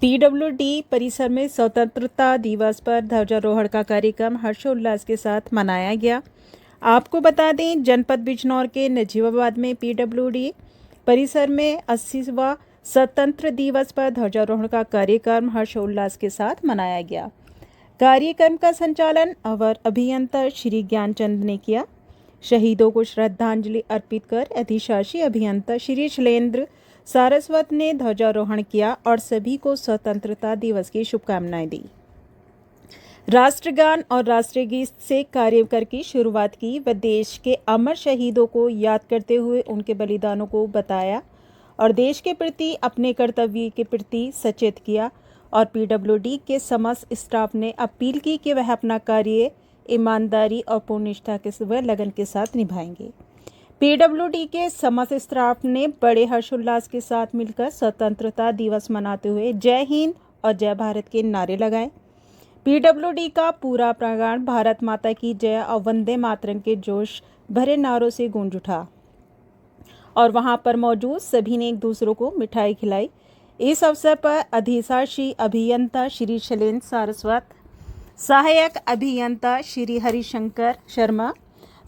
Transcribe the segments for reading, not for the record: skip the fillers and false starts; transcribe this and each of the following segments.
PWD परिसर में स्वतंत्रता दिवस पर ध्वजारोहण का कार्यक्रम हर्षोल्लास के साथ मनाया गया। आपको बता दें, जनपद बिजनौर के नजीबाबाद में पीडब्ल्यूडी परिसर में 80वां स्वतंत्र दिवस पर ध्वजारोहण का कार्यक्रम हर्षोल्लास के साथ मनाया गया। कार्यक्रम का संचालन अवर अभियंता श्री ज्ञानचंद ने किया। शहीदों को श्रद्धांजलि अर्पित कर अधिशासी अभियंता श्री शैलेंद्र सारस्वत ने ध्वजारोहण किया और सभी को स्वतंत्रता दिवस की शुभकामनाएं दी। राष्ट्रगान और राष्ट्रीय गीत से कार्यक्रम की शुरुआत की व देश के अमर शहीदों को याद करते हुए उनके बलिदानों को बताया और देश के प्रति अपने कर्तव्य के प्रति सचेत किया। और पीडब्ल्यूडी के समस्त स्टाफ ने अपील की कि वह अपना कार्य ईमानदारी और पूर्ण निष्ठा के व लगन के साथ निभाएंगे। पीडब्ल्यूडी के समस्त स्टाफ ने बड़े हर्षोल्लास के साथ मिलकर स्वतंत्रता दिवस मनाते हुए जय हिंद और जय भारत के नारे लगाए। पीडब्ल्यूडी का पूरा प्रांगण भारत माता की जय और वंदे मातरम के जोश भरे नारों से गूंज उठा और वहां पर मौजूद सभी ने एक दूसरों को मिठाई खिलाई। इस अवसर पर अधिशासी अभियंता श्री शैलेंद्र सारस्वत, सहायक अभियंता श्री हरिशंकर शर्मा,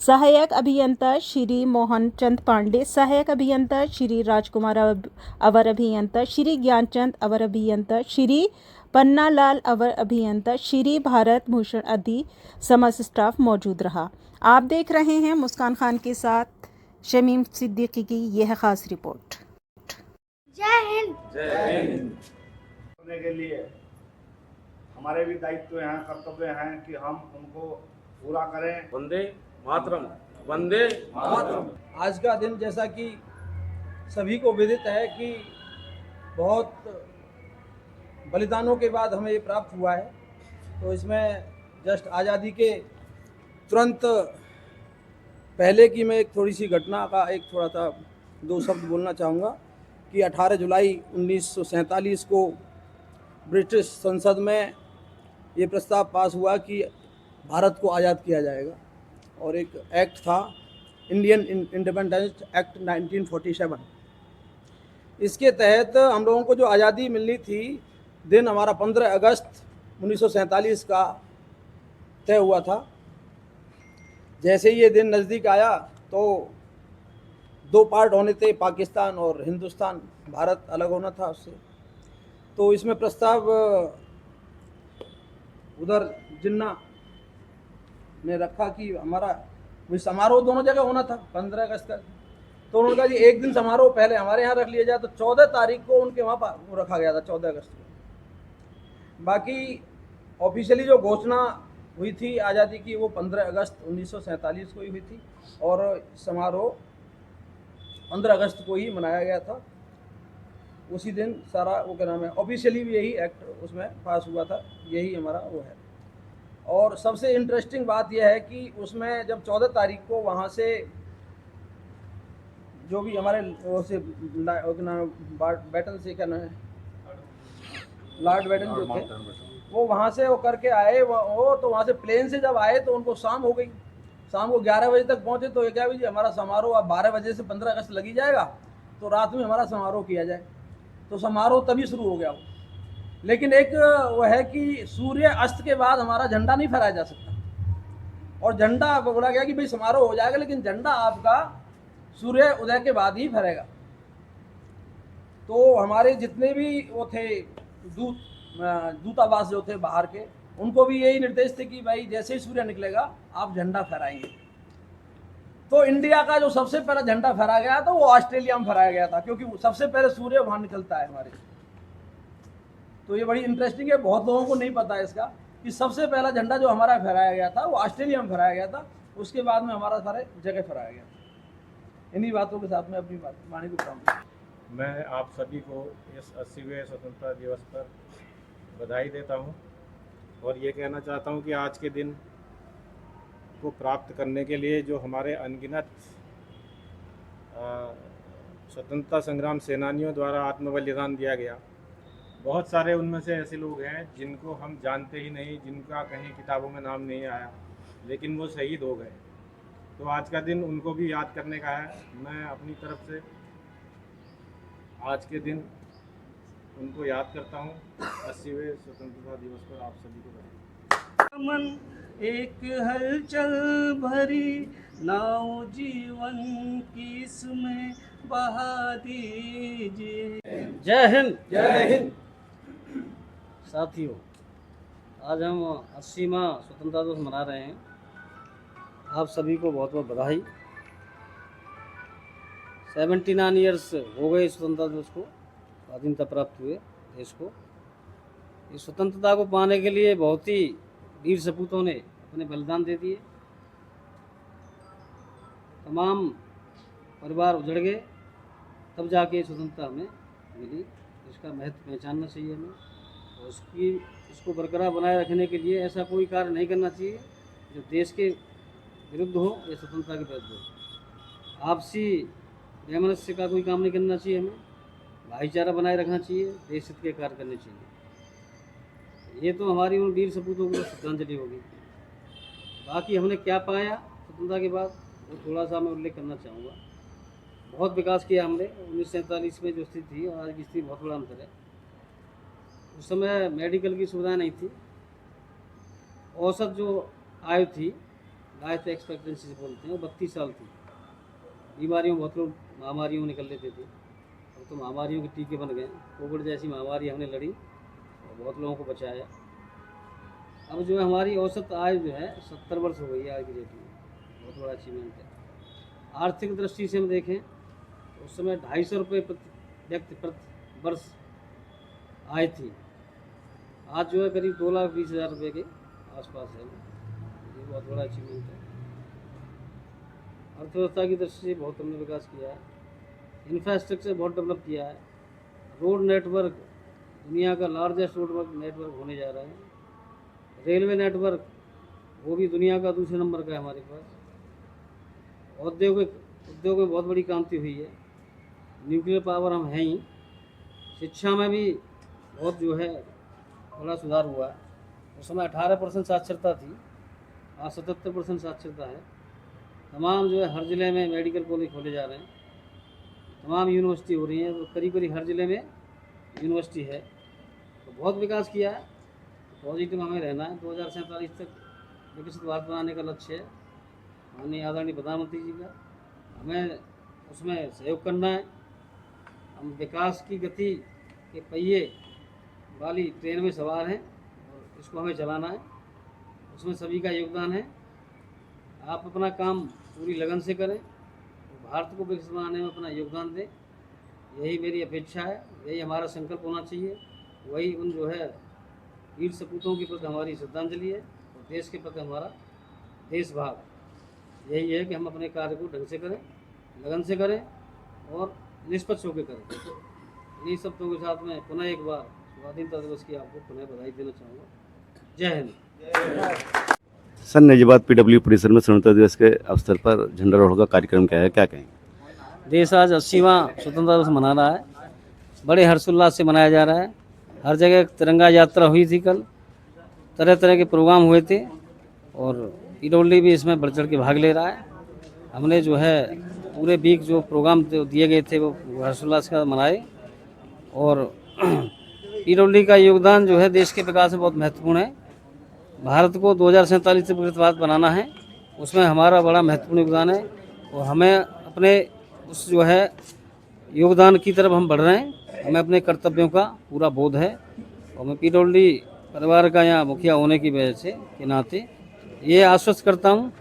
सहायक अभियंता श्री मोहन चंद पांडे, सहायक अभियंता श्री राजकुमार अवर अभियंता श्री ज्ञानचंद अवर अभियंता श्री पन्नालाल अवर अभियंता श्री भारत भूषण आदि समस्त स्टाफ मौजूद रहा। आप देख रहे हैं मुस्कान खान के साथ शमीम सिद्दीकी की यह खास रिपोर्ट। जय हिंद। जय हिंद। करने के लिए हमारे भी दायित्व हैं, कर्तव्य हैं कि हम उनको पूरा करें। वंदे मातरम, वंदे मातरम। आज का दिन जैसा कि सभी को विदित है कि बहुत बलिदानों के बाद हमें ये प्राप्त हुआ है, तो इसमें जस्ट आज़ादी के तुरंत पहले की मैं एक थोड़ी सी घटना का एक थोड़ा सा दो शब्द बोलना चाहूँगा कि 18 जुलाई 1947 को ब्रिटिश संसद में ये प्रस्ताव पास हुआ कि भारत को आज़ाद किया जाएगा और एक एक्ट था इंडियन इंडिपेंडेंस एक्ट 1947। इसके तहत हम लोगों को जो आज़ादी मिलनी थी, दिन हमारा 15 अगस्त 1947 का तय हुआ था। जैसे ही ये दिन नज़दीक आया तो दो पार्ट होने थे, पाकिस्तान और हिंदुस्तान, भारत अलग होना था उससे। तो इसमें प्रस्ताव उधर जिन्ना ने रखा कि हमारा वही समारोह दोनों जगह होना था 15 अगस्त का। तो उन्होंने कहा जी एक दिन समारोह पहले हमारे यहाँ रख लिया जाए, तो 14 तारीख को उनके वहाँ पर रखा गया था, 14 अगस्त को। बाकी ऑफिशियली जो घोषणा हुई थी आज़ादी की वो 15 अगस्त 1947 को ही हुई थी और समारोह 15 अगस्त को ही मनाया गया था। उसी दिन सारा वो क्या नाम है ऑफिशियली भी यही एक्ट उसमें पास हुआ था, यही हमारा वो है। और सबसे इंटरेस्टिंग बात यह है कि उसमें जब 14 तारीख को वहाँ से जो भी हमारे वो से बैटन से क्या नाम है लॉर्ड बैटन जो थे वो वहाँ से वो करके आए, वो तो वहाँ से प्लेन से जब आए तो उनको शाम हो गई। शाम को 11 बजे तक पहुँचे तो ये क्या जी हमारा समारोह अब 12 बजे से 15 अगस्त लगी जाएगा, तो रात में हमारा समारोह किया जाए। तो समारोह तभी शुरू हो गया वो। लेकिन एक वह है कि सूर्य अस्त के बाद हमारा झंडा नहीं फहराया जा सकता और झंडा बोला गया कि भाई समारोह हो जाएगा लेकिन झंडा आपका सूर्य उदय के बाद ही फहरेगा। तो हमारे जितने भी वो थे दूतावास जो थे बाहर के, उनको भी यही निर्देश थे कि भाई जैसे ही सूर्य निकलेगा आप झंडा फहराएंगे। तो इंडिया का जो सबसे पहला झंडा फहराया गया था वो ऑस्ट्रेलिया में फहराया गया था, क्योंकि सबसे पहले सूर्य वहाँ निकलता है हमारे। तो ये बड़ी इंटरेस्टिंग है, बहुत लोगों को नहीं पता है इसका कि सबसे पहला झंडा जो हमारा फहराया गया था वो ऑस्ट्रेलिया में फहराया गया था, उसके बाद में हमारा सारे जगह फहराया गया। इन्हीं बातों के साथ में अपनी वाणी को प्रारंभ। मैं आप सभी को इस 80वें स्वतंत्रता दिवस पर बधाई देता हूं और ये कहना चाहता हूं कि आज के दिन को प्राप्त करने के लिए जो हमारे अनगिनत स्वतंत्रता संग्राम सेनानियों द्वारा आत्मबलिदान दिया गया, बहुत सारे उनमें से ऐसे लोग हैं जिनको हम जानते ही नहीं, जिनका कहीं किताबों में नाम नहीं आया, लेकिन वो शहीद हो गए। तो आज का दिन उनको भी याद करने का है। मैं अपनी तरफ से आज के दिन उनको याद करता हूँ। 80वें स्वतंत्रता दिवस पर आप सभी को बधाई। मन एक हलचल भरी नाव जीवन की इसमें बहा दीजिए। जय हिंद। जय हिंद। साथियों, आज हम 80वां स्वतंत्रता दिवस मना रहे हैं। आप सभी को बहुत बहुत बधाई। 79 ईयर्स हो गए स्वतंत्रता दिवस को, स्वाधीनता प्राप्त हुए देश को। इस स्वतंत्रता को पाने के लिए बहुत ही वीर सपूतों ने अपने बलिदान दे दिए। तमाम परिवार उजड़ गए, तब जाके स्वतंत्रता हमें मिली। इसका महत्व पहचानना चाहिए हमें, और इसको बरकरार बनाए रखने के लिए ऐसा कोई कार्य नहीं करना चाहिए जो देश के विरुद्ध हो या स्वतंत्रता के विरुद्ध हो। आपसी वैमनस्य का कोई काम नहीं करना चाहिए हमें, भाईचारा बनाए रखना चाहिए, देश हित के कार्य करने चाहिए। ये तो हमारी उन वीर सपूतों को श्रद्धांजलि होगी। बाकी हमने क्या पाया स्वतंत्रता के बाद, वो थोड़ा सा मैं उल्लेख करना चाहूँगा। बहुत विकास किया हमने। 1947 में जो स्थिति थी और आज की स्थिति बहुत बड़ा अंतर है। उस समय मेडिकल की सुविधा नहीं थी। औसत जो आयु थी, लाइफ एक्सपेक्टेंसी से बोलते हैं, वो 32 साल थी। बीमारियों बहुत लोग महामारियों में निकल लेते थे। अब तो महामारियों के टीके बन गए। कोविड जैसी महामारी हमने लड़ी और बहुत लोगों को बचाया। अब जो है हमारी औसत आयु जो है 70 वर्ष हो गई है आज की डेट में। बहुत बड़ा अचीवमेंट है। आर्थिक दृष्टि से हम देखें तो उस समय 250 रुपये प्रति व्यक्ति प्रति वर्ष आय थी। आज जो है करीब 2,20,000 रुपये के आसपास है। ये बहुत बड़ा अचीवमेंट है। अर्थव्यवस्था की दृष्टि से बहुत हमने विकास किया है। इंफ्रास्ट्रक्चर बहुत डेवलप किया है। रोड नेटवर्क दुनिया का लार्जेस्ट रोड नेटवर्क होने जा रहा है। रेलवे नेटवर्क वो भी दुनिया का दूसरे नंबर का है हमारे पास। उद्योग में बहुत बड़ी क्रांति हुई है। न्यूक्लियर पावर हम हैं ही। शिक्षा में भी बहुत जो है बड़ा सुधार हुआ है। उस समय 18% साक्षरता थी, आज 77% साक्षरता है। तमाम जो है हर ज़िले में मेडिकल कॉलेज खोले जा रहे हैं। तमाम यूनिवर्सिटी हो रही हैं, तो करीब करीब हर ज़िले में यूनिवर्सिटी है। तो बहुत विकास किया है। पॉजिटिव हमें रहना है। 2047 तक विकसित भारत बनाने का लक्ष्य है माननीय आदरणीय प्रधानमंत्री जी का। हमें उसमें सहयोग करना है। हम विकास की गति के पहिए वाली ट्रेन में सवार हैं और इसको हमें चलाना है। उसमें सभी का योगदान है। आप अपना काम पूरी लगन से करें, भारत को विकसित बनाने में अपना योगदान दें। यही मेरी अपेक्षा है, यही हमारा संकल्प होना चाहिए। वही उन जो है वीर सपूतों के प्रति हमारी श्रद्धांजलि है और देश के प्रति हमारा देशभाव यही है कि हम अपने कार्य को ढंग से करें, लगन से करें और निष्पक्ष होकर करें। इन्हीं शब्दों के साथ में पुनः एक बार स्वाधीनता दिवस की आपको पुनः बधाई देना चाहूँगा। जय हिंद। सर, नजीबाद पीडब्ल्यू परिसर में स्वतंत्रता दिवस के अवसर पर झंडारोहण का कार्यक्रम क्या है, क्या कहेंगे? देश आज 80वां स्वतंत्रता दिवस मना रहा है। बड़े हर्षोल्लास से मनाया जा रहा है। हर जगह तिरंगा यात्रा हुई थी कल, तरह तरह के प्रोग्राम हुए थे और पीडब्ल्यू भी इसमें बढ़ चढ़ के भाग ले रहा है। हमने जो है पूरे वीक जो प्रोग्राम दिए गए थे वो हर्षोल्लास का मनाए और पीडब्ल्यू का योगदान जो है देश के विकास में बहुत महत्वपूर्ण है। भारत को 2047 तक विकसित भारत बनाना है, उसमें हमारा बड़ा महत्वपूर्ण योगदान है और हमें अपने उस जो है योगदान की तरफ हम बढ़ रहे हैं। हमें अपने कर्तव्यों का पूरा बोध है और मैं पीडब्ल्यू परिवार का यहाँ मुखिया होने की वजह से के नाते ये आश्वस्त करता हूँ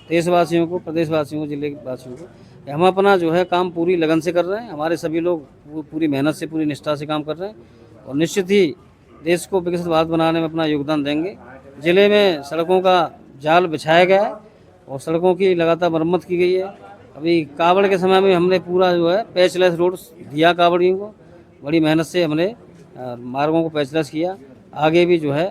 देशवासियों को, प्रदेशवासियों को, जिले वासियों को कि हम अपना जो है काम पूरी लगन से कर रहे हैं। हमारे सभी लोग पूरी मेहनत से, पूरी निष्ठा से काम कर रहे हैं और निश्चित ही देश को विकसित भारत बनाने में अपना योगदान देंगे। ज़िले में सड़कों का जाल बिछाया गया है और सड़कों की लगातार मरम्मत की गई है। अभी कावड़ के समय में हमने पूरा जो है पैचलेस रोड दिया कावड़ियों को। बड़ी मेहनत से हमने मार्गों को पैचलेस किया। आगे भी जो है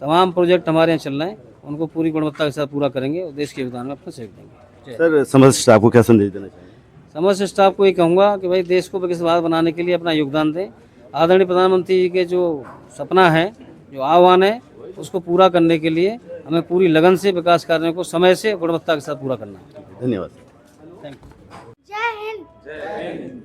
तमाम प्रोजेक्ट हमारे यहाँ चल रहे हैं, उनको पूरी गुणवत्ता के साथ पूरा करेंगे और देश के योगदान में अपना सहयोग देंगे। सर, समस्त स्टाफ को क्या संदेश देना चाहिए? समस्त स्टाफ को ये कहूँगा कि भाई देश को विकसित भारत बनाने के लिए अपना योगदान दें। आदरणीय प्रधानमंत्री जी के जो सपना है, जो आह्वान है, उसको पूरा करने के लिए हमें पूरी लगन से विकास कार्यों को समय से गुणवत्ता के साथ पूरा करना है। धन्यवाद। Thank you. जय हिंद। जय हिंद।